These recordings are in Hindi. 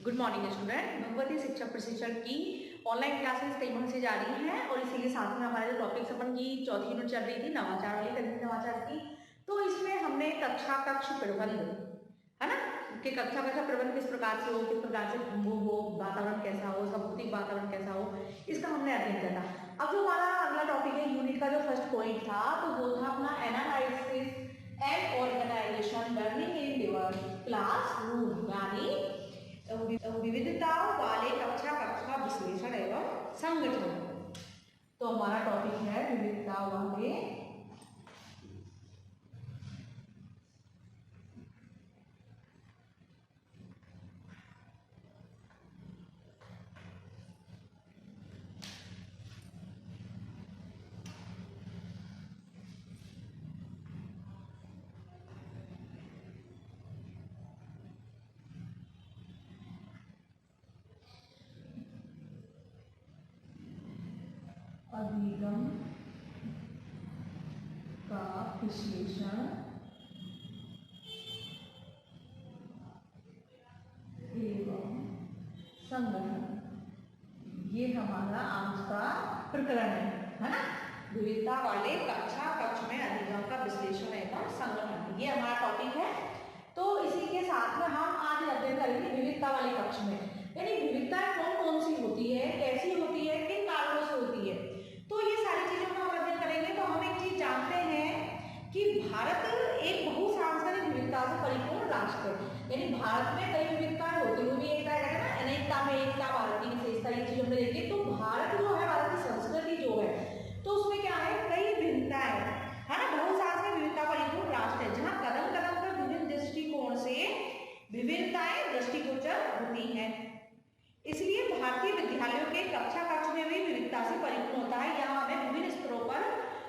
Good morning student. भगवती शिक्षा प्रशिक्षण की ऑनलाइन क्लासेस कई माह से जारी हैं और इसी के साथ में हमारे जो टॉपिक्स अपन की चौथी यूनिट चल रही थी नवाचार वाली कंटिन्यू नवाचार की, तो इसमें हमने कक्ष प्रबंध है ना कि कक्षा प्रबंध किस प्रकार से हो, किस प्रकार से हो, वातावरण कैसा हो, उसका भौतिक वातावरण कैसा हो, इसका हमने अध्ययन किया था। अब जो हमारा अगला टॉपिक है यूनिट का जो फर्स्ट पॉइंट था तो वो था अपना analysis and organisation learning in diverse classroom, यानी विविधताओं वाले कक्षा विश्लेषण एवं संगठन। तो हमारा टॉपिक है विविधताओं वाले अधिगम का विश्लेषण एवं संगठन, ये हमारा आज का प्रकरण है ना। विविधता वाले कक्ष में अधिगम का विश्लेषण एवं संगठन, ये हमारा टॉपिक है। तो इसी के साथ में हम आज अध्ययन करेंगे विविधता वाले कक्ष में, यानी विविधता कौन कौन सी होती है, कैसी होती है, किन कारणों से होती है। तो ये सारी चीजों को हम अध्ययन करेंगे। तो हम एक चीज जानते हैं कि भारत एक बहुसांस्कृतिक विविधता से परिपूर्ण राष्ट्र है, यानी भारत में कई विविधताएं होती हुई भी एकता है ना, अनेकता में एकता भारत की विशेषता, ये चीज हमने देखी। तो भारत जो है, भारत की संस्कृति जो है, तो उसमें क्या है, कई विविधताएं है ना, बहुसांस्कृतिक विविधता परिपूर्ण राष्ट्र है, जहाँ कदम कदम पर विभिन्न दृष्टिकोण से विविधताएं दृष्टिगोचर होती हैं। इसलिए भारतीय विद्यालयों के कक्ष में भी विविधता से परिपूर्ण होता है। यहाँ हमें विभिन्न स्तरों पर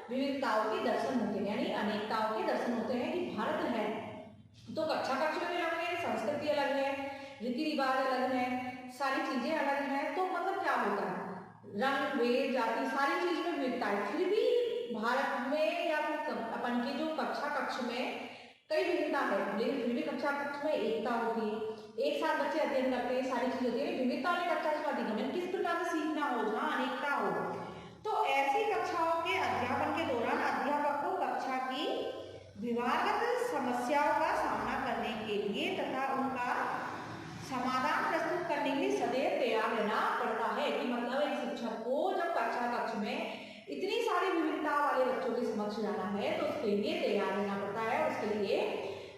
विविधताओं के दर्शन होते हैं, यानी अनेकताओं के दर्शन होते हैं कि भारत है तो कक्ष में भी अलग है, संस्कृति अलग है, रीति रिवाज अलग है, सारी चीजें अलग हैं। तो मतलब क्या होता है, रंग वेद जाति सारी चीज में विविधता है, फिर भी भारत में या फिर अपन के जो कक्ष में कई विविधता है, लेकिन फिर भी कक्ष में एकता होती है, एक साथ बच्चे अध्ययन करते हैं, सारी चीज होती है। विविधता वाली कक्षा का अधिगम किस प्रकार से सीखना हो जहाँ अनेकता हो। तो ऐसी कक्षाओं के अध्यापन के दौरान अध्यापक को कक्षा की विवादगत समस्याओं का सामना करने के लिए तथा उनका समाधान प्रस्तुत करने के लिए सदैव तैयार रहना पड़ता है। कि मतलब एक शिक्षक को जब कक्ष में इतनी सारी विविधता वाले बच्चों के समक्ष जाना है तो उसके लिए तैयार रहना पड़ता है, और उसके लिए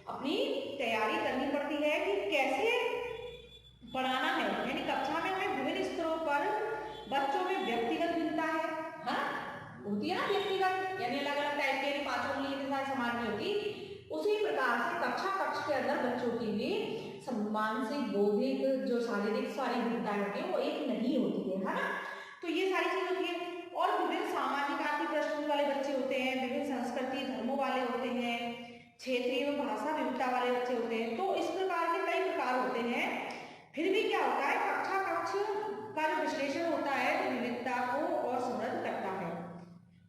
अपनी तैयारी करनी पड़ती है कि कैसे पढ़ाना है। यानी कक्षा में हमें विभिन्न स्तरों पर बच्चों में व्यक्तिगत भिन्नता है, हाँ होती है ना व्यक्तिगत, यानी अलग अलग टाइप के पांचों उंगली के साथ समाज में होती, उसी प्रकार से कक्ष के अंदर बच्चों की भी मानसिक बौद्धिक जो शारीरिक सारी भिन्नताएं होती है वो एक नहीं होती है ना। तो ये सारी चीज होती है। और विभिन्न सामाजिक आर्थिक पृष्ठभूमि वाले बच्चे होते हैं, विभिन्न संस्कृति धर्मों वाले होते हैं, क्षेत्रीय एवं भाषा विविधता वाले बच्चे होते हैं। तो इस प्रकार के कई प्रकार होते हैं। फिर भी क्या होता है, कक्ष का जो विश्लेषण होता है तो विविधता को और समृद्ध करता है,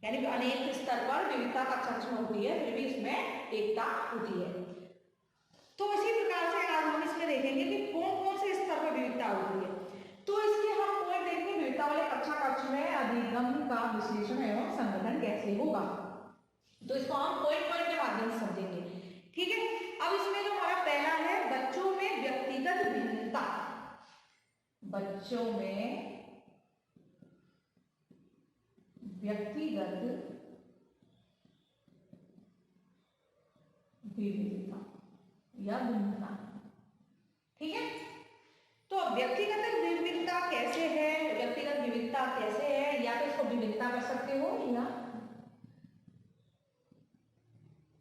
यानी अनेक स्तर पर विविधता कक्ष में होती है, फिर भी इसमें एकता होती है। तो इसी प्रकार से आज हम इसमें देखेंगे कि कौन कौन से स्तर पर विविधता होती है। तो इसके हम पॉइंट देखेंगे, विविधता वाले कक्ष में अधिगम का विश्लेषण एवं संगठन कैसे होगा। तो इसको हम पॉइंट के माध्यम से समझेंगे, ठीक है। अब इसमें जो हमारा पहला है, बच्चों में व्यक्तिगत भिन्नता। बच्चों में व्यक्तिगत विविधता या भिन्नता, ठीक है। तो व्यक्तिगत विविधता कैसे है, व्यक्तिगत विविधता कैसे है, या तो इसको विविधता कर सकते हो या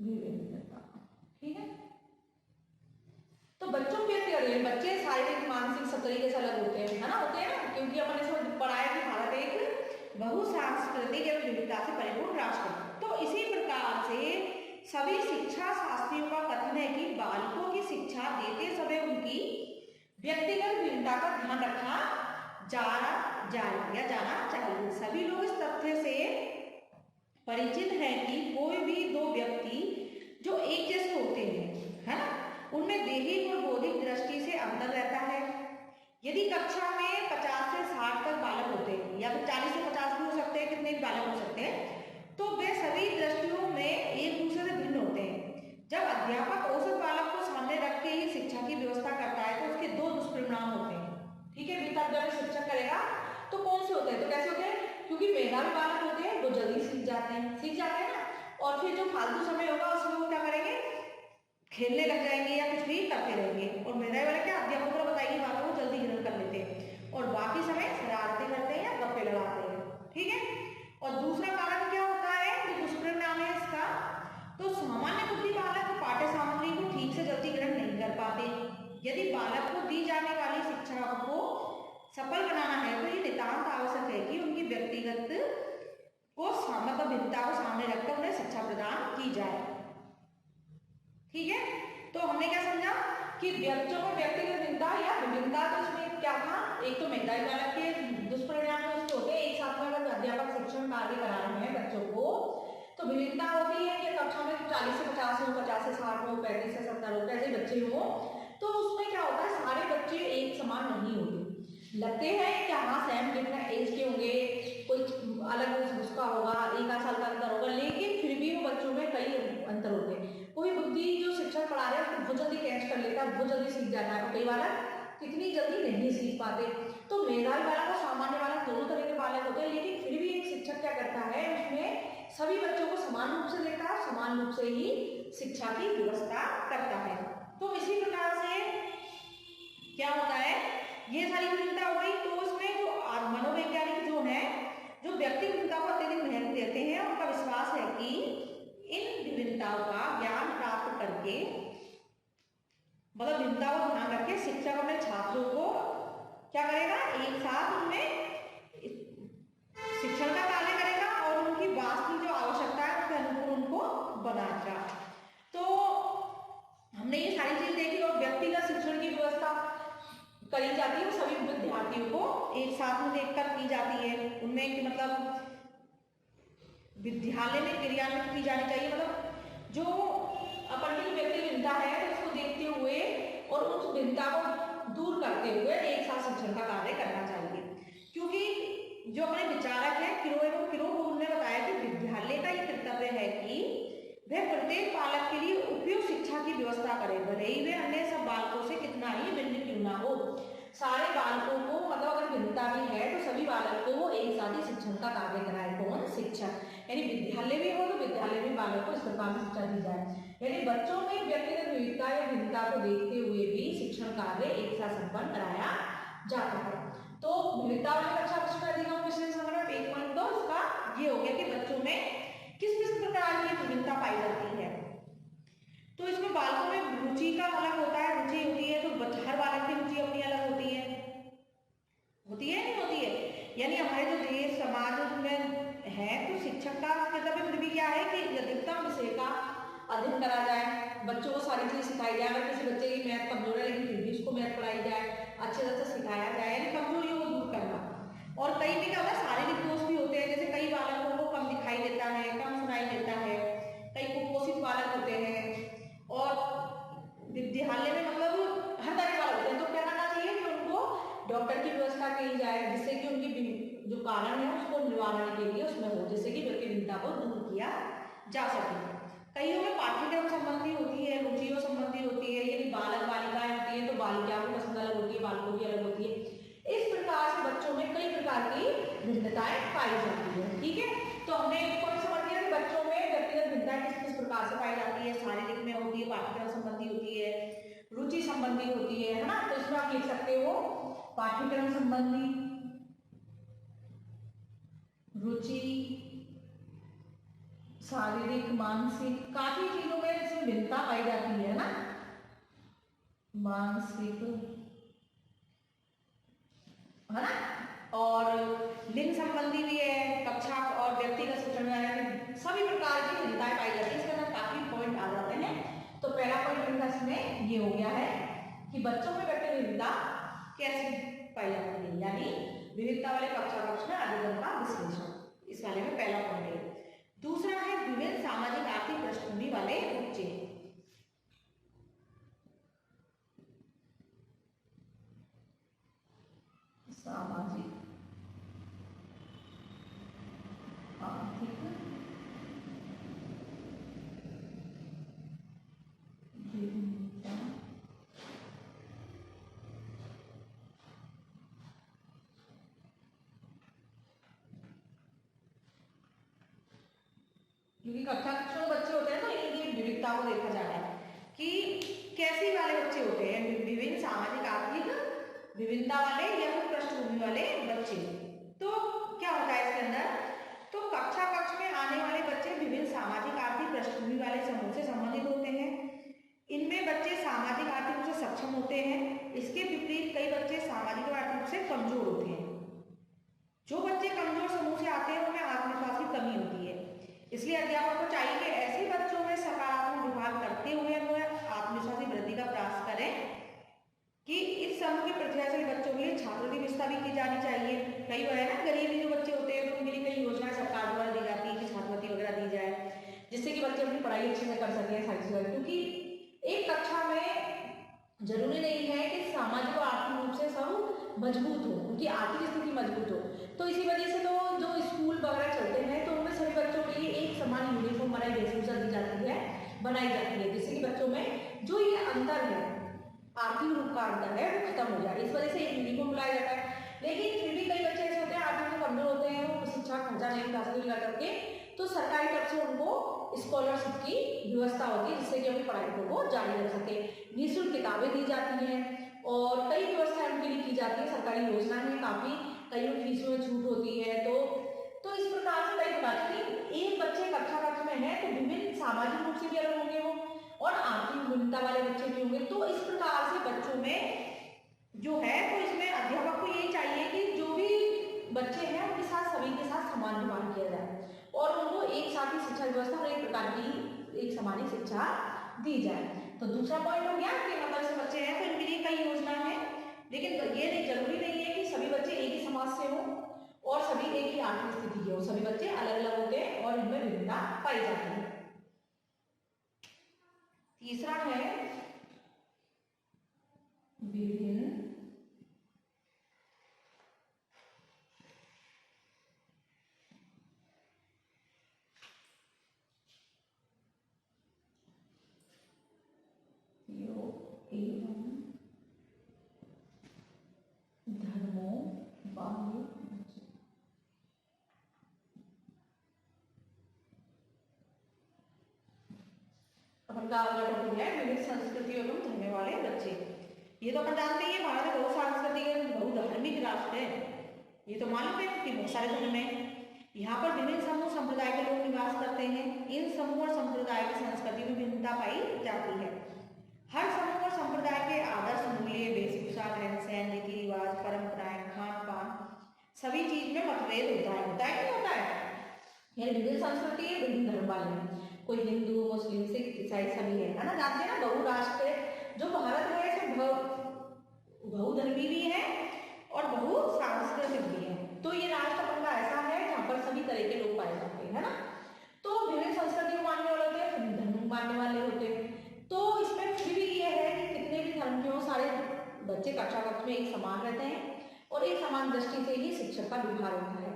विविधता, ठीक है। तो बच्चों के बच्चे शारीरिक मानसिक सब तरीके से अलग होते हैं, है ना, होते हैं ना, क्योंकि अपन इसमें पढ़ाया कि भारत एक बहुसांस्कृतिक एवं विविधता से परिपूर्ण राष्ट्र है। तो इसी प्रकार से सभी शिक्षा शास्त्रियों का कथन है कि बालकों की शिक्षा देते समय उनकी व्यक्तिगत विविधता का ध्यान रखा जाना चाहिए। सभी लोग इस तथ्य से परिचित हैं कि कोई भी दो व्यक्ति जो एक जैसे होते हैं, है ना, उनमें दैहिक और बौद्धिक दृष्टि से अंतर रहता है। यदि कक्षा में 50 से 60 तक बालक होते हैं या फिर 40 से 50 भी हो सकते हैं, कितने भी बालक हो सकते हैं, तो वे सभी दृष्टियों में एक दूसरे से भिन्न होते हैं। जब अध्यापक औसत बालक को सामने रख के ही शिक्षा की व्यवस्था करता है तो उसके दो दुष्परिणाम होते हैं। ठीक है, वितर्क जब शिक्षक करेगा तो कौन से होते हैं, तो कैसे होते हैं, क्योंकि मेधावी बालक होते हैं वो जल्दी सीख जाते हैं ना, और फिर जो फालतू समय होगा उसमें वो क्या करेंगे, खेलने लग जाएंगे या कुछ भी करते रहेंगे। और मेधावी वाले क्या, अध्यापक को बताएगी बातों को जल्दी ग्रहण कर लेते हैं और बाकी समय शरारतें करते हैं या गप्पे लगाते हैं। ठीक है, और दूसरा कारण क्या होता है, जो दुष्परिणाम है इसका, तो सामान्य बुद्धि बालक पाठ्य सामग्री को ठीक से जल्दी ग्रहण नहीं कर पाते। यदि बालक को दी जाने वाली शिक्षा को सफल बनाना है तो ये नितांत आवश्यक है कि उनकी व्यक्तिगत को मतलब भिन्नता को सामने रखकर उन्हें शिक्षा प्रदान की जाए। ठीक है, तो हमने क्या समझा कि बच्चों को व्यक्तिगत भिन्नता या विभिन्नता, तो इसमें क्या था, एक तो मेधावी बालक के दुष्परिणाम जो होते हैं, एक साथ में अगर अध्यापक शिक्षण कार्य करा रहे हैं बच्चों को तो विभिन्नता होती है कि कक्षा में 40 से 50 हो, 50 से 60 हो, 35 से 70 हो, ऐसे बच्चे हो, तो उसमें क्या होता है, सारे बच्चे एक समान नहीं होते। लगते हैं कि हाँ सेम डिफरेंट एज के होंगे, कोई अलग उसका होगा, 1 साल का अंतर होगा, लेकिन फिर भी वो बच्चों में कई अंतर होते हैं। कोई बुद्धि जो शिक्षक पढ़ा रहे हैं बहुत जल्दी कैच कर लेता है, बहुत जल्दी सीख जाता है, और कई बालक कितनी जल्दी नहीं सीख पाते। तो मेधावी बालक और सामान्य बालक दोनों तरह के बालक होते हैं, लेकिन फिर भी एक शिक्षक क्या करता है, उसमें सभी बच्चों को समान रूप से देखता है, समान रूप से ही शिक्षा की व्यवस्था करता है। तो इसी प्रकार से क्या होता है, ये सारी विभिन्नता हो गई। तो उसमें जो मनोवैज्ञानिक जो है, जो व्यक्ति विभिन्नता को अत्यधिक महत्व देते हैं, उनका विश्वास है कि इन विभिन्नताओं का ज्ञान प्राप्त करके, मतलब भिन्नता को ध्यान रख के शिक्षक अपने छात्रों को क्या करेगा, एक साथ उनमें शिक्षण का कार्य करेगा और उनकी वास्तविक जो आवश्यकता है उसके अनुकूल उनको बनाएगा। तो हमने ये सारी चीज देखी, और व्यक्तिगत शिक्षण की व्यवस्था करी जाती है, सभी विद्यार्थियों को एक साथ में देखकर की जाती है। उनमें मतलब विद्यालय में क्रियान्वित की जानी चाहिए, मतलब जो अपन की व्यक्ति भिन्नता है उसको देखते हुए और उस भिन्नता को दूर करते हुए एक साथ शिक्षण का कार्य करना चाहिए। क्योंकि जो अपने विचारक है किरो एवं किरो, उन्होंने बताया कि विद्यालय का ये कर्तव्य है कि वह प्रत्येक बालक के लिए उपयुक्त शिक्षा की व्यवस्था करे, भले ही वे अन्य सब बालकों से कितना ही भिन्न क्यों ना हो। सारे बालकों को मतलब अगर भिन्नता भी है तो सभी बालक को एक साथ ही शिक्षण का कार्य कराए, कौन, शिक्षक। यानी विद्यालय भी हो तो विद्यालय में बालक को इस प्रकार से शिक्षा दी जाए, यानी बच्चों में व्यक्तिगत विविधता या भिन्नता को देखते हुए भी शिक्षण कार्य एक साथ संपन्न कराया जाता है। तो विविधता वाली कक्षा अधिगम विश्लेषण संग्रह 1.2 इसका ये हो गया कि बच्चों में किस किस प्रकार की विभिन्नता पाई जाती है। तो इसमें बालकों में रुचि का अलग होता है, रुचि होती है तो हर बालक की रुचि अपनी अलग होती है नहीं होती है। यानी हमारे जो देश समाज में है तो शिक्षक का कर्तव्य फिर भी क्या है कि अधिकतम विषय का अध्ययन करा जाए, बच्चों को सारी चीज सिखाई जाए। अगर किसी बच्चे की मैथ कमजोर है लेकिन फिर भी उसको मैथ पढ़ाई जाए, अच्छे से सिखाया जाए, यानी कमजोरियों को दूर करना। और कई भी क्या होता है, शारीरिक दोष भी होते हैं, जैसे कई बालकों को कम दिखाई देता है, कम सुनाई देता है, कई कुपोषित बालक होते हैं, और विद्यालय में मतलब हर तरह के बालक होते हैं। तो क्या करना चाहिए कि उनको डॉक्टर की व्यवस्था की जाए, जिससे कि उनकी जो कारण है उसको निवारण के लिए उसमें हो, जिससे कि व्यक्ति भिन्नता को दूर किया जा सके। कईयों में पाठ्यक्रम संबंधी होती है, रुचियों संबंधी होती है, यदि बालक बालिकाएं होती है तो बालिकाओं की पसंद अलग होती है, बालकों की अलग होती है। इस प्रकार से बच्चों में कई प्रकार की भिन्नताएं पाई जाती है। ठीक है, तो हमने इसको समझ लिया कि बच्चों में व्यक्तिगत भिन्नताएं किस किस प्रकार से पाई जाती है, शारीरिक में होती है, पाठ्यक्रम संबंधी होती है, रुचि संबंधी होती है ना। तो इसमें आप लिख सकते हो पाठ्यक्रम संबंधी, रुचि, शारीरिक, मानसिक, काफी चीजों में इसमें भिन्नता पाई जाती है ना। मानसिक है ना, और लिंग संबंधी भी है, कक्षा और व्यक्तिगत शिक्षण में सभी प्रकार की भिन्नताएं पाई जाती है। इसके अंदर काफी पॉइंट आ जाते हैं। तो पहला पॉइंट इनका इसमें ये हो गया है कि बच्चों में व्यक्तिगत विविधता कैसे पाई जाती है, यानी विविधता वाले कक्षा में अधिगम का विश्लेषण, इस वाले में पहला पॉइंट है। दूसरा है विभिन्न सामाजिक आर्थिक पृष्ठभूमि वाले बच्चे। क्योंकि कक्षा कक्षा में बच्चे होते हैं तो इनकी विविधता को देखा जा रहा है कि कैसी वाले बच्चे होते हैं, विभिन्न सामाजिक आर्थिक विभिन्नता वाले या फिर पृष्ठभूमि वाले बच्चे। तो क्या होता है इसके अंदर, तो कक्षा कक्ष में आने वाले बच्चे विभिन्न सामाजिक आर्थिक पृष्ठभूमि वाले समूह से संबंधित होते हैं। इनमें बच्चे सामाजिक आर्थिक रूप से सक्षम होते हैं। इसके विपरीत कई बच्चे सामाजिक और आर्थिक रूप से कमजोर होते हैं। जो बच्चे कमजोर समूह से आते हैं उनमें आत्मविश्वास की कमी होती है। इसलिए अध्यापक को चाहिए कि ऐसे बच्चों में सकारात्मक व्यवहार करते हुए वह आत्मविश्वास की वृद्धि का प्रयास करें कि इस समूह के प्रतिभाशाली बच्चों के लिए छात्रवृत्ति व्यवस्था भी की जानी चाहिए। कई बार है ना, गरीब जो बच्चे होते हैं तो उनके लिए कई योजनाएं सरकार द्वारा दी जाती है कि छात्रवृत्ति वगैरह दी जाए, जिससे कि बच्चे अपनी पढ़ाई अच्छे से कर सकें सारी चीजें। क्योंकि एक कक्षा में जरूरी नहीं है कि सामाजिक और आर्थिक रूप से सब मजबूत हो, उनकी आर्थिक स्थिति मजबूत हो। तो इसी वजह से तो जो स्कूल वगैरह चलते हैं तो उनमें सभी बच्चों के लिए एक समान यूनिफॉर्म बनाई वेशभूषा दी जाती है, बनाई जाती है, जिससे कि बच्चों में जो ये अंतर है, आर्थिक रूप का अंतर है, वो खत्म हो जाए। इस वजह से एक यूनिफॉर्म बुलाया जाता है। लेकिन फिर भी कई बच्चे ऐसे होते हैं आर्थिक में कमजोर होते हैं, वो शिक्षा खर्चा नहीं उठा सकते करके, तो सरकारी तरफ से उनको स्कॉलरशिप की व्यवस्था होती है जिससे कि अपनी पढ़ाई को जारी रख सके। निःशुल्क किताबें दी जाती हैं और कई व्यवस्थाएं उनके लिए की जाती है। सरकारी योजना है काफी, कई फीसों में छूट होती है। तो इस प्रकार से कई प्रकार की एक बच्चे कक्षा कक्ष में है तो विभिन्न सामाजिक रूप से भी अलग होंगे वो और आर्थिक विभिन्नता वाले बच्चे भी होंगे। तो इस प्रकार से बच्चों में जो है, तो इसमें अध्यापक को यही चाहिए कि जो भी बच्चे हैं उनके साथ सभी के साथ समान व्यवहार किया जाए और उनको एक साथ ही शिक्षा व्यवस्था और एक प्रकार की एक समान शिक्षा दी जाए। तो दूसरा पॉइंट हो गया कि मतलब से बच्चे हैं तो इनके लिए कई योजना है, लेकिन ये नहीं जरूरी नहीं है कि सभी बच्चे एक ही समाज से हों और सभी एक ही आर्थिक स्थिति के हो। सभी बच्चे अलग अलग होते हैं और इनमें विभिन्नता पाई जाती है। तीसरा है विभिन्न एवं धर्मों वाले अपन का अगला टॉपिक है विविध संस्कृति एवं धर्म वाले बच्चे। ये तो अपन जानते ही भारत बहुत सांस्कृतिक बहुधार्मिक राष्ट्र है, ये तो मालूम है कि बहुत सारे धर्म है। यहाँ पर विभिन्न समूह संप्रदाय के लोग निवास करते हैं। इन समूह और संप्रदाय की संस्कृति में भिन्नता पाई जाती है। हर समूह और संप्रदाय के आदर्श, मूल्य, वेशभूषा, रहन सहन, रीति रिवाज, परंपराएं, खान पान, सभी चीज में मतभेद होता है कि नहीं होता है। यानी विभिन्न संस्कृति है, विभिन्न धर्म वाले हैं, कोई हिंदू, मुस्लिम, सिख, ईसाई सभी है ना। जानते हैं ना, बहुराष्ट्र जो भारतवर्ष है बहुधर्मी भी है और बहुसांस्कृतिक भी है। तो ये राष्ट्र अपन का ऐसा है जहाँ पर सभी तरह के लोग पाए जाते हैं, है ना। तो विभिन्न संस्कृति को मानने वाले होते हैं, धर्म मानने वाले होते हैं। तो इसमें फिर भी ये है कि कितने भी धर्म के हो, सारे बच्चे कक्षा कक्ष में एक समान रहते हैं और एक समान दृष्टि से ही शिक्षक का व्यवहार होता है।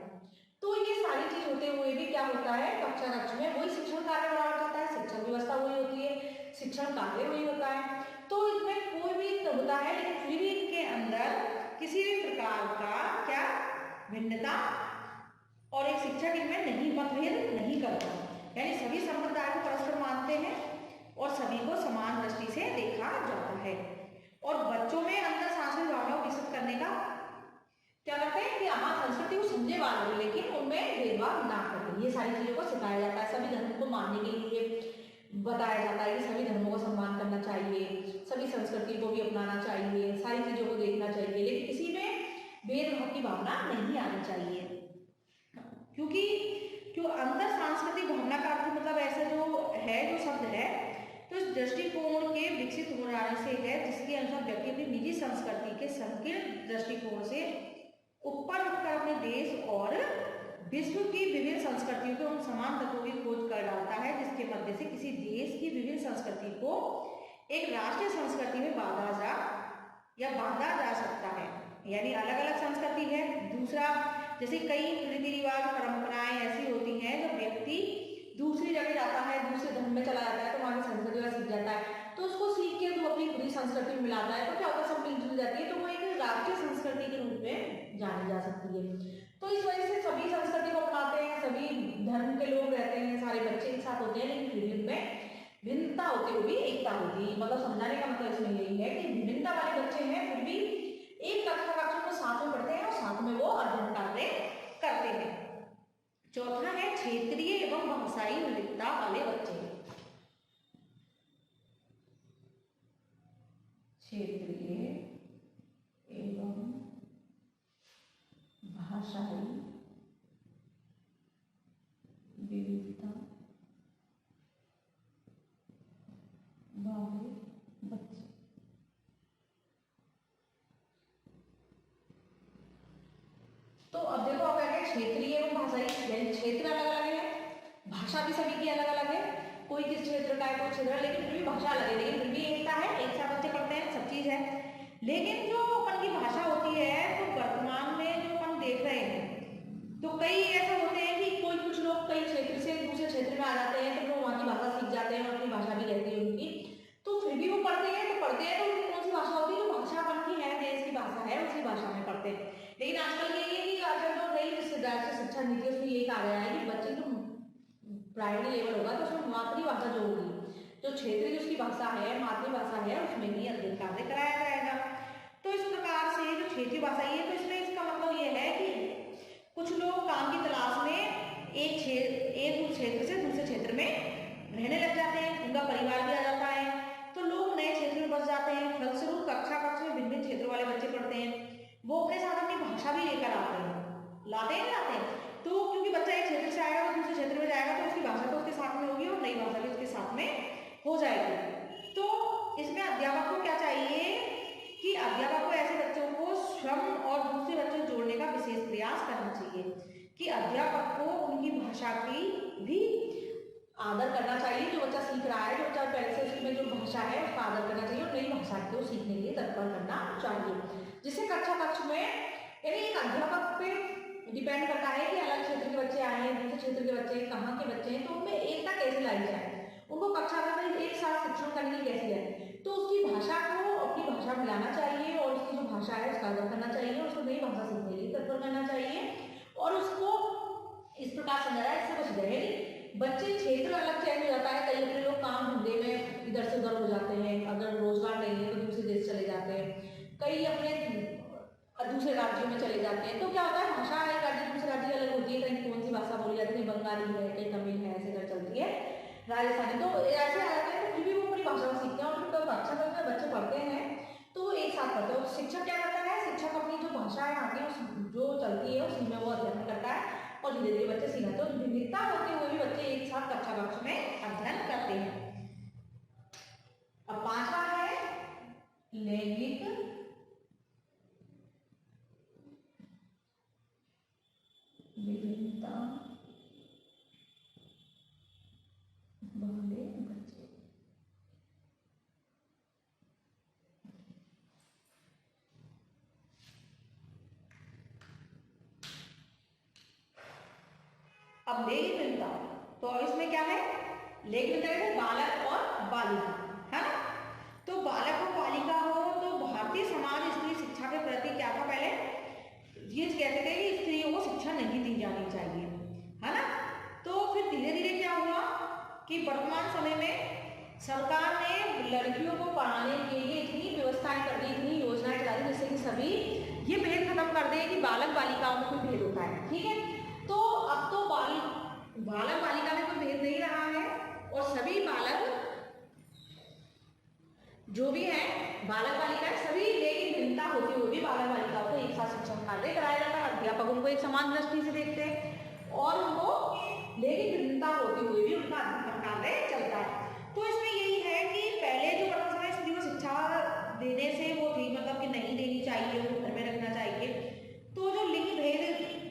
तो ये सारी चीज होते हुए भी क्या होता है, कक्षा कक्ष में वही शिक्षण कार्य बराबर होता है, शिक्षण व्यवस्था वही होती है, शिक्षण कार्य वही होता है। तो इसमें कोई भी होता है, लेकिन फिर भी इनके अंदर किसी भी प्रकार का क्या भिन्नता और एक शिक्षक इनमें नहीं मतभेद नहीं करता। यानी सभी संप्रदाय को परस्पर मानते हैं और सभी को समान दृष्टि से देखा जाता है। और बच्चों में अंदर सांस्कृतिक भावना को विकसित करने का क्या करते हैं कि हमारी संस्कृति को समझे वाले, लेकिन उनमें भेदभाव ना करें, ये सारी चीजों को सिखाया जाता है। सभी धर्मों को मानने के लिए बताया जाता है कि सभी धर्मों को सम्मान करना चाहिए, सभी संस्कृति को भी अपनाना चाहिए, सारी चीजों को देखना चाहिए, लेकिन किसी में भेदभाव की भावना नहीं आनी चाहिए। क्योंकि जो अंतर सांस्कृतिक भावना का अर्थ मतलब ऐसा जो है, जो शब्द है, तो इस दृष्टिकोण के विकसित हो जाने से है जिसके अनुसार व्यक्ति अपनी निजी संस्कृति के संकीर्ण दृष्टिकोण से ऊपर उठकर अपने देश और विश्व की विभिन्न संस्कृतियों के उन समान तत्वों की खोज कर डालता है जिसके मध्य से किसी देश की विभिन्न संस्कृति को एक राष्ट्रीय संस्कृति में बांधा जा सकता है। यानी अलग अलग संस्कृति है। दूसरा, जैसे कई रीति रिवाज, परंपराएं ऐसी होती हैं जब व्यक्ति दूसरी जगह जाता है, दूसरे धर्म में चला जाता है तो वहाँ की संस्कृति का सीख जाता है, तो उसको सीख के वो अपनी पूरी संस्कृति में मिलाता है, तो क्या होता है, सब मिलजुल जाती है, तो वो एक राष्ट्रीय संस्कृति के रूप में जानी जा सकती है। तो इस वजह से सभी संस्कृति को अपनाते हैं, सभी धर्म के लोग रहते हैं, सारे बच्चे एक साथ साथ होते हैं, लेकिन फिर भी उनमें भिन्नता होते हुए भी एकता होती है। मतलब समझाने का मतलब इसमें यही है कि विभिन्नता वाले बच्चे हैं, फिर भी एक कक्षा में साथ में पढ़ते हैं और साथ में वो अध्ययन कार्य करते हैं। चौथा है क्षेत्रीय एवं भाषाई विविधता वाले बच्चे। क्षेत्रीय एवं भाषाई विविधता वाले बच्चे। तो अब देखो आप क्या है, क्षेत्रीय एवं भाषाई, क्षेत्र अलग अलग है, भाषा भी सभी की अलग अलग है, कोई किस क्षेत्र का है कोई क्षेत्र, लेकिन फिर भी भाषा अलग है, लेकिन फिर भी एकता है, एक साथ बच्चे पढ़ते हैं, सब चीज है। लेकिन जो अपन की भाषा होती है, तो वर्तमान में जो अपन देख रहे हैं, तो कई ऐसे होते हैं कि कोई कुछ लोग कई क्षेत्र से दूसरे क्षेत्र में आ जाते हैं, तो वो वहाँ की भाषा सीख जाते हैं और अपनी भाषा भी रहती है उनकी, तो फिर भी वो पढ़ते हैं तो उनकी कौन सी भाषा होती है, जो भाषा अपन की है, देश की भाषा है, उसी भाषा में पढ़ते हैं। लेकिन आजकल यही है कि आजकल जो नई राष्ट्रीय शिक्षा नीति उसमें यही कहा गया है कि बच्चे जो प्राइमरी लेवल होगा तो उसमें मातृभाषा जो होगी, जो क्षेत्रीय उसकी भाषा है, मातृभाषा है, उसमें ही अध्ययन कार्य कराया जाएगा। तो इस प्रकार से जो क्षेत्रीय भाषा है, तो इसमें इसका मतलब ये है कि कुछ लोग काम की तलाश में एक क्षेत्र से दूसरे क्षेत्र में रहने लग जाते हैं, उनका परिवार भी आ जाता है, तो लोग नए क्षेत्र में बस जाते हैं। फलस्वरूप कक्षा में भिन्न भिन्न क्षेत्र वाले बच्चे पढ़ते हैं, वो अपने साथ अपनी भाषा भी लेकर आते हैं, लाते हैं। तो क्योंकि बच्चा एक क्षेत्र से आएगा और दूसरे क्षेत्र में जाएगा, तो उसकी भाषा तो उसके साथ में होगी और नई भाषा भी उसके साथ में हो जाएगी। तो इसमें अध्यापक को क्या चाहिए कि अध्यापक को ऐसे बच्चों को स्वयं और दूसरे बच्चों को जोड़ने का विशेष प्रयास करना चाहिए, कि अध्यापक को उनकी भाषा की भी आदर करना चाहिए, जो बच्चा सीख रहा है, जो बच्चा पहले से उसमें जो भाषा है उसका आदर करना चाहिए और नई भाषा को सीखने के लिए तत्पर करना चाहिए। जिससे कक्षा में यानी एक अध्यापक पे डिपेंड करता है कि अलग क्षेत्र के बच्चे आए हैं, दूसरे क्षेत्र के बच्चे कहाँ के बच्चे हैं, तो उनमें एकता कैसे लाई जाए, उनको कक्षा में एक साथ शिक्षण करने की कैसी है, तो उसकी भाषा को अपनी भाषा में लाना चाहिए और उसकी जो भाषा है उसका आदर करना चाहिए, उसको नई भाषा सीखने के लिए तत्पर करना चाहिए और उसको इस प्रकार समझाया इससे कुछ रहे नहीं। बच्चे क्षेत्र अलग चेंज हो जाता है, कई अपने लोग काम धंधे में इधर से उधर हो जाते हैं, अगर रोजगार नहीं है तो दूसरे देश चले जाते हैं, कई अपने दूसरे राज्यों में चले जाते हैं, तो क्या होता है भाषा एक राज्य दूसरे राज्य की अलग होती है, कहीं कौन सी भाषा बोली जाती है, बंगाली है, कहीं तमिल है, ऐसे कर चलती है, राजस्थानी, तो ऐसे आ जाते हैं, तो फिर भी वो अपनी भाषा को सीखते हैं और फिर अच्छा करते हैं, बच्चे पढ़ते हैं तो वो एक साथ पढ़ते हैं। शिक्षक क्या करता है, शिक्षक अपनी जो भाषा है आगे जो चलती है उसी में वो अध्ययन करता है और धीरे धीरे बच्चे सीखते हैं, तो विविधता होते हुए भी बच्चे एक साथ कक्षा में अध्ययन करते हैं। अब पांचवा है लैंगिक विभिन्नता वाले बच्चे। अब लैंगिक भिन्नता, तो इसमें क्या है, लैंगिक भिन्नता है बालक और बालिका, है ना। तो बालक और बालिका हो तो भारतीय समाज स्त्री शिक्षा के प्रति क्या था, पहले ये कहते थे कि स्त्रियों को शिक्षा नहीं दी जानी चाहिए, है ना। तो फिर धीरे धीरे क्या हुआ कि वर्तमान समय में सरकार ने लड़कियों को पढ़ाने के लिए इतनी व्यवस्थाएं कर दी, इतनी योजनाएं चला दी, जिससे कि सभी ये भेद खत्म कर दे कि बालक बालिकाओं में कोई भेद होता है, ठीक है। तो अब तो बालक बालिका में कोई भेद नहीं रहा है और सभी बालक जो भी है बालक बालिका सभी, लेकिन भिन्नता होती हुई भी बालक बालिकाओं को एक साथ शिक्षण कार्य कराया जाता है, अध्यापक उनको एक समान दृष्टि से देखते हैं और उनको लेकिन भिन्नता होती हुई भी उनका अध्ययन कार्य चलता है। तो इसमें यही है कि पहले जो वर्तमान समय स्त्री को शिक्षा देने से वो थी, मतलब कि नहीं देनी चाहिए, उनको घर में रखना चाहिए, तो जो लिंग भेद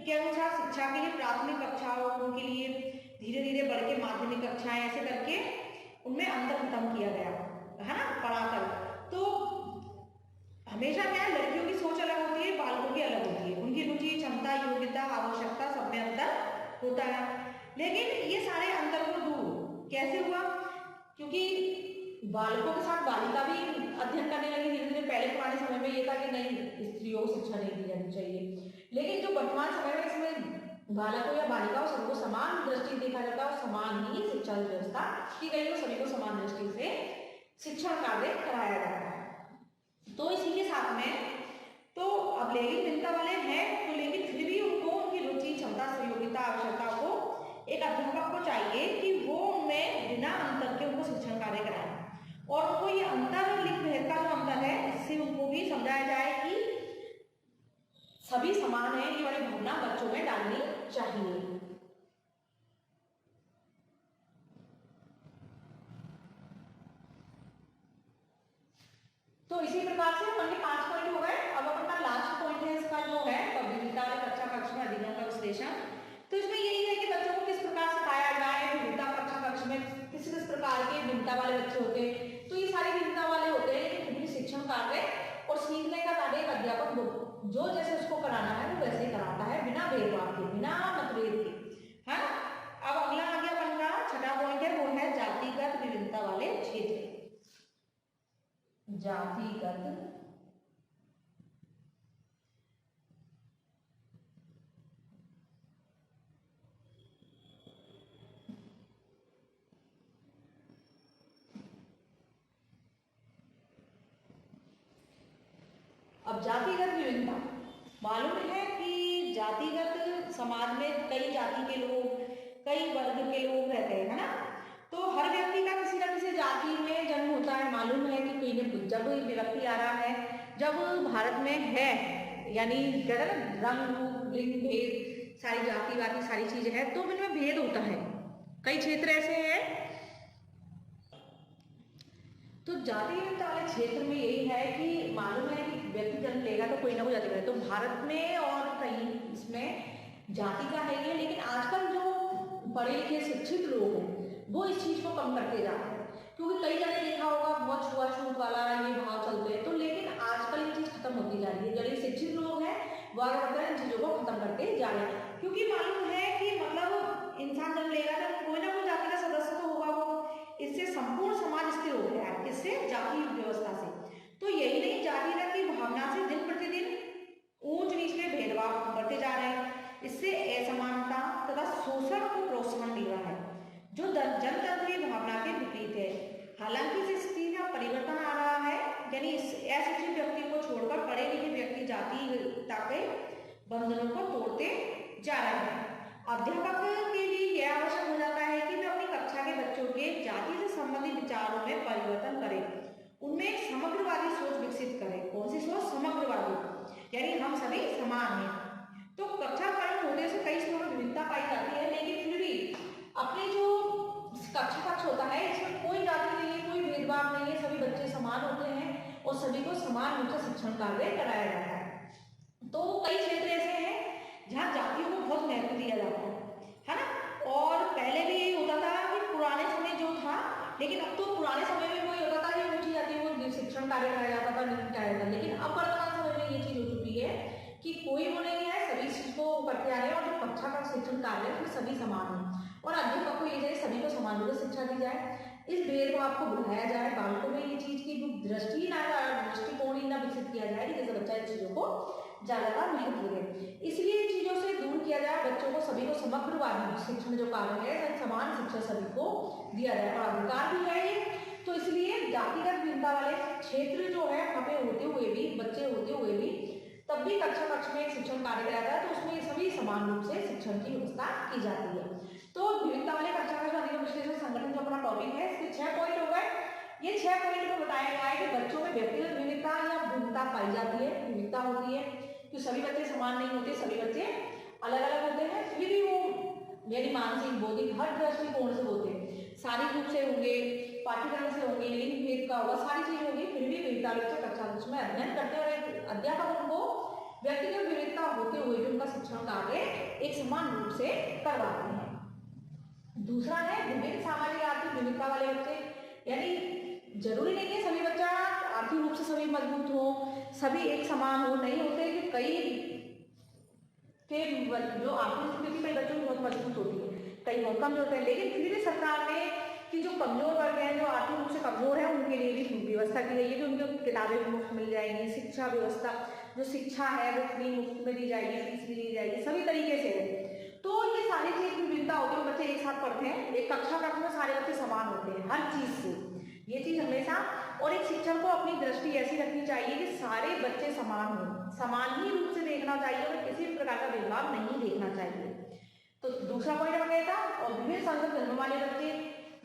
के अनुसार शिक्षा के लिए प्राथमिक कक्षाओं के लिए धीरे धीरे बढ़ के माध्यमिक कक्षाएं ऐसे करके उनमें अंतर खत्म किया गया, है ना, पढ़ाकर। तो हमेशा क्या है, लड़कियों की सोच अलग होती है, बालकों की अलग होती है, उनकी रुचि क्षमता योग्यता आवश्यकता सब में अंतर होता है, लेकिन ये सारे अंतर को दूर कैसे हुआ, क्योंकि बालकों के साथ बालिका भी अध्ययन करने लगी धीरे धीरे। पहले पुराने समय में ये था कि नहीं, स्त्रियों को शिक्षा नहीं दी जानी चाहिए, लेकिन जो वर्तमान समय में इसमें बालकों या बालिकाओं सबको समान दृष्टि देखा जाता है और समान ही शिक्षा व्यवस्था की गई है, सभी को समान दृष्टि से शिक्षण कार्य कराया जाता है। तो इसी के साथ में तो अब लैंगिक भिन्नता वाले हैं तो लेकिन फिर भी उनको उनकी रुचि, क्षमता, योग्यता, आवश्यकता को एक अध्यापक को चाहिए कि वो उनमें बिना अंतर के उनको शिक्षण कार्य कराए और उनको ये अंतर लिंग भेद का जो अंतर है इससे उनको भी समझाया जाए कि सभी समान है, ये वाली भावना बच्चों में डालनी चाहिए। तो इसी प्रकार से अपने 5 पॉइंट हो गए। अब अपना लास्ट पॉइंट है इसका जो है विविधता वाले कक्षा कक्ष में अधिगम का विश्लेषण। तो इसमें यही है कि बच्चों को किस प्रकार सिखाया जाए, विविधता कक्षा कक्ष में किस किस प्रकार के भिन्नता वाले बच्चे होते हैं। तो ये सारे भिन्नता वाले होते हैं लेकिन फिर शिक्षण कार्य और सीखने का कार्य एक अध्यापक जो जैसे उसको कराना है वो वैसे ही कराता है, बिना भेदभाव के, बिना मतभेद के, है। अब अगला आ गया अपना 6वां पॉइंट है, वो है जातिगत विभिन्नता वाले क्षेत्र। जातिगत अब जातिगत विभिन्नता मालूम है कि जातिगत समाज में कई जाति के लोग, कई वर्ग के लोग रहते हैं, है ना। तो हर व्यक्ति का किसी न किसी जाति में जन्म होता है। मालूम है कि जब व्यक्ति आ रहा है, जब भारत में है, यानी कहते हैं ना रंग रूप लिंग भेद सारी जाति वाति सारी चीजें हैं, तो इनमें भेद होता है। कई क्षेत्र ऐसे हैं तो जाति वाले क्षेत्र में यही है कि मालूम है कि व्यक्ति जन्म लेगा तो कोई ना कोई जाति का है। तो भारत में और कहीं इसमें जाति का है ये, लेकिन आजकल जो पढ़े लिखे शिक्षित लोग हैं वो इस चीज को कम करते जा रहे हैं, क्योंकि कई जगह देखा होगा बहुत छुआछूत वाला ये भाव चलते हैं। तो लेकिन आजकल ये चीज खत्म होती जा रही है। जो शिक्षित लोग हैं वो आगे बढ़कर इन चीजों को खत्म करते जा रहे हैं, क्योंकि मालूम है कि मतलब इंसान जन्म लेगा तो कोई ना कोई जाति का सदस्य तो होगा वो। इससे संपूर्ण समाज स्थिर हो गया है, इससे जाति व्यवस्था से। तो यही नहीं, जातिगत की भावना से दिन प्रतिदिन ऊंच नीच में भेदभाव बढ़ते जा रहे हैं। इससे असमानता तथा शोषण को प्रोत्साहन मिल रहा है, जो जनतंत्र की भावना के विपरीत है। हालांकि इस स्थिति में परिवर्तन आ रहा है, यानी अशिक्षित व्यक्ति को छोड़कर पढ़े लिखे व्यक्ति जातिगत के बंधनों को तोड़ते जा रहे हैं। अध्यापक के लिए यह आवश्यक हो जाता है कि वे अपनी कक्षा के बच्चों के जाति से संबंधित विचारों में परिवर्तन करें, उनमें एक समग्रवादी सोच विकसित करें। कौन सी सोच? समग्रवादी, यानी हम सभी समान हैं। तो कक्षा प्रारंभ होने से कई स्कूलों में विविधता पाई जाती है, लेकिन फिर भी अपने जो कक्षा कक्ष होता है इसमें कोई जाति नहीं है, कोई भेदभाव नहीं है, सभी बच्चे समान होते हैं और सभी को समान रूप से शिक्षण कार्य कराया जाता है। तो कई क्षेत्र ऐसे हैं जहाँ जातियों को बहुत महत्व दिया जाता है ना। और पहले भी यही होता था कि पुराने समय जो था, लेकिन अब तो पुराने समय में वही होता था कि ऊंची जाति को शिक्षण कार्य कराया जाता था, नहीं कराया जाता। लेकिन अब वर्तमान समय में ये चीज हो चुकी है कि कोई वो नहीं है, सभी चीज को करते आ रहे हैं और जो कक्षा का शिक्षण कार्य है उसमें सभी समान है। और अध्यापक को ये चाहिए सभी को समान रूप से शिक्षा दी जाए, इस भेदभाव को बढ़ाया जाए, बालकों में ये चीज की दृष्टिकोण ही ना विकसित किया जाए कि जैसे बच्चा इन चीजों को ज्यादा महत्व दे। इसलिए इन चीजों से दूर किया जाए, बच्चों को सभी को समग्रवादी शिक्षण जो कार्य है समान शिक्षा सभी को दिया जाए और अधिकार भी है ये। तो इसलिए जातिगत भिन्नता वाले क्षेत्र जो है वहाँ पे होते हुए भी, बच्चे होते हुए भी तब भी कक्षा कक्ष में एक शिक्षण कार्य कराया जाता है, तो उसमें सभी समान रूप से शिक्षण की व्यवस्था की जाती है। तो विविधता वाले कक्षा कक्ष अधिगम विश्लेषण संगठन जो अपना टॉपिक है, इसके 6 पॉइंट हो गए। ये 6 पॉइंट में बताया गया है कि बच्चों में व्यक्तिगत विविधता या भिन्नता पाई जाती है, विविधता होती है कि सभी बच्चे समान नहीं होते, सभी बच्चे अलग अलग होते हैं। फिर भी वो यानी मानसिक बौद्धिक हर दृष्टिकोण से होते हैं, शारीरिक रूप से होंगे, पाठ्यक्रम से होंगे, लिंग भेद का होगा, सारी चीजें होगी। फिर भी विविधता बच्चे कक्षा कक्ष में अध्ययन करते हैं और अध्यापक उनको व्यक्तिगत विविधता होते हुए भी उनका शिक्षण कार्य एक समान रूप से करवाते हैं। दूसरा है विभिन्न सामाजिक आर्थिक विविधता वाले बच्चे, यानी जरूरी नहीं है सभी बच्चा आर्थिक रूप से सभी मजबूत हो, सभी एक समान हो, नहीं होते कि कई के जो आर्थिक स्थिति कई बच्चों की बहुत मजबूत होती है, कई बहुत कमजोर होते हैं। लेकिन फिर भी सरकार ने कि जो कमजोर वर्ग हैं, जो आर्थिक रूप से कमजोर है, उनके लिए भी व्यवस्था की गई है कि उनको किताबें भी मुफ्त मिल जाएंगी, शिक्षा व्यवस्था जो शिक्षा है वो फ्री मुफ्त में दी जाएगी, फीस भी दी जाएगी, सभी तरीके से है। तो साथ पढ़ते हैं, एक कक्षा कक्ष में सारे बच्चे समान होते हैं हर चीज से, ये चीज हमेशा। और एक शिक्षक को अपनी दृष्टि ऐसी रखनी चाहिए कि सारे बच्चे समान हों, समान ही रूप से देखना चाहिए और किसी भी प्रकार का भेदभाव नहीं देखना चाहिए। तो दूसरा पॉइंट बन गया था। और विभिन्न संस्कृत धर्म वाले बच्चे,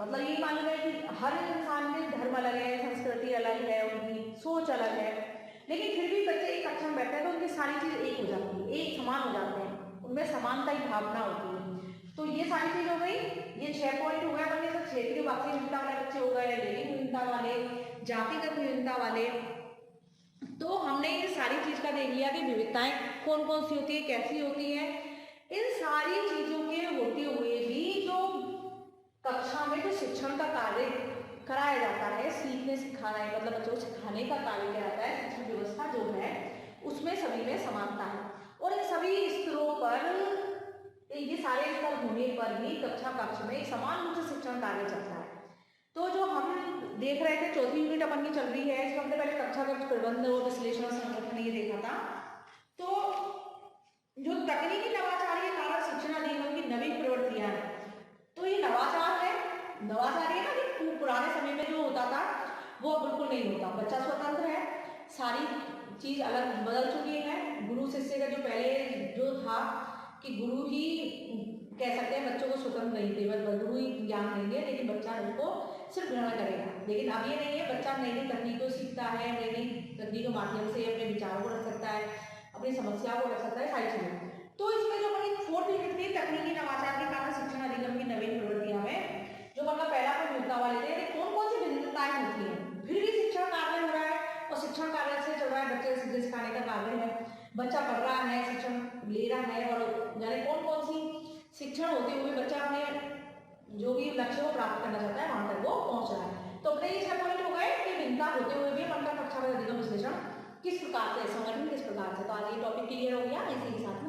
मतलब ये मालूम है कि हर इंसान के धर्म अलग है, संस्कृति अलग है, उनकी सोच अलग है, लेकिन फिर भी बच्चे एक कक्षा में बैठते हैं तो उनकी सारी चीज एक हो जाती है, एक समान हो जाते हैं, उनमें समानता की भावना होती है। तो ये सारी चीज हो गई, ये 6 पॉइंट हो गए अपने। सब क्षेत्रीय भाषी विविधता वाले बच्चे हो गए, लिंग विविधता वाले, जातिगत विविधता वाले। तो हमने ये सारी चीज का देख लिया कि विविधताएं कौन कौन सी होती है, कैसी होती है। इन सारी चीजों के होते हुए भी जो कक्षा में जो शिक्षण का कार्य कराया जाता है, सीखने सिखाना है, मतलब बच्चों को सिखाने का कार्य किया जाता है, शिक्षण व्यवस्था जो है उसमें सभी में समानता है। और इन सभी स्तरों पर, ये सारे स्तर होने पर भी कक्षा कक्ष में समान रूप से शिक्षण कार्य चलता है। तो जो हम देख रहे थे, चौथी यूनिट अपन की चल रही है, इसमें हमने पहले कक्षा कक्ष प्रबंध और विश्लेषण और संगठन ये देखा था। तो जो तकनीकी नवाचार के कारण शिक्षण अधिगम की नवीन प्रवृत्तियां हैं, तो ये नवाचार है। नवाचार है ना कि पुराने समय में जो होता था वो बिल्कुल नहीं होता, बच्चा स्वतंत्र है, सारी चीज अलग बदल चुकी है। गुरु शिष्य का जो पहले जो था कि गुरु ही कह सकते हैं बच्चों को स्वतंत्र नहीं थे, बस गुरु ही ज्ञान देंगे, लेकिन बच्चा उसको सिर्फ ग्रहण करेगा। लेकिन अब ये नहीं है, बच्चा नई नई तकनीकों सीखता है, नई नई तकनीकों के माध्यम से अपने विचारों को रख सकता है, अपनी समस्याओं को रख सकता है, सारी चीजें। तो इसमें जो हमारी 4th यूनिट थी, तकनीकी नवाचार के कारण शिक्षण अधिगम की नवीन प्रवृत्तियां में, जो मतलब पहला पर भिन्नता वाले थे, कौन कौन सी भिन्नताएं होती हैं, फिर भी शिक्षण कार्य हो रहा है और शिक्षण कार्य से चल रहा है, बच्चे सीधे सिखाने का कार्य है, बच्चा पढ़ रहा है, शिक्षण ले रहा है, और जाने कौन कौन सी शिक्षण होते हुए बच्चा अपने जो भी लक्ष्य को प्राप्त करना चाहता है वहां तक वो पहुंच रहा है। तो अपने ये 6 पॉइंट हो गए कि भिन्नता होते हुए भी अपन का कक्षा का अधिगम विश्लेषण किस प्रकार से, संगठन किस प्रकार से। तो आज ये टॉपिक क्लियर हो गया, इसी के साथ